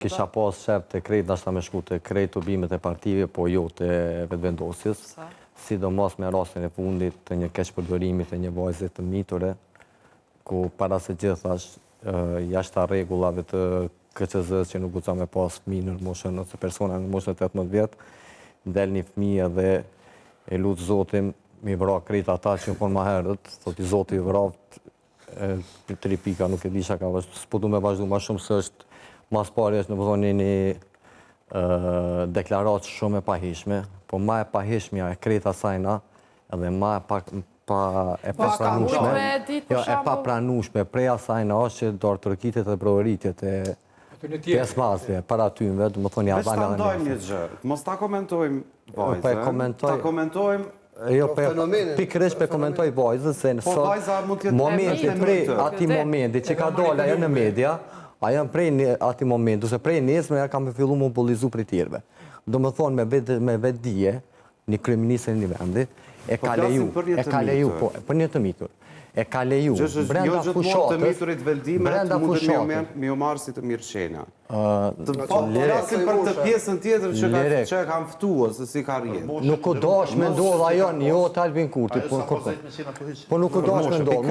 Kisha pas shef të krejt, nashta me shku të krejt të bimet e partive, po jo të vetëvendosjes. Sidomos me rastin e fundit të një keqpërdorimi të një vajze të miture, ku para se gjithash, jashtë rregullave të KQZ-s që nuk guxon me pas fëmijë në moshën ose persona në moshën 18 vjet, del një fëmijë dhe e lut Zotin mi vra krejt ata që në ma herët, thot i Zoti i vraft, 3 pika nuk e disha ka vazhdu, s'po du me vazhdu ma shumë se është mas pari është në pëthoni një deklarat shumë e pahishme, po ma e pahishmja e krejt asajna, edhe ma e papranushme prej asajna është që do artërkitit dhe provëritjet e pjesmasve, para tyme, dhe më thoni Albania dhe njëse. Veç ta ndojmë një gjë, mos ta komentojmë vajzën, ta komentojmë pikërisht pe komentoj vajzën, se në sot momenti prej ati momenti që ka dola e në media, ajo prej ati moment, ose prej nesme, ja kam fillu më polizu për tjerve. Do më thonë me vetë dije, një kryeministër një vendi, e ka leju, për një të mitur, e ka leju, brenda fushatës, brenda fushatës, mi u marë si të Mirçena. Flasim për të pjesën tjetër që e kam ftuar, se si ka rjetë. Nuk u dash me ndodh ajo, jo të Albin Kurti, po nuk u dash me ndodh.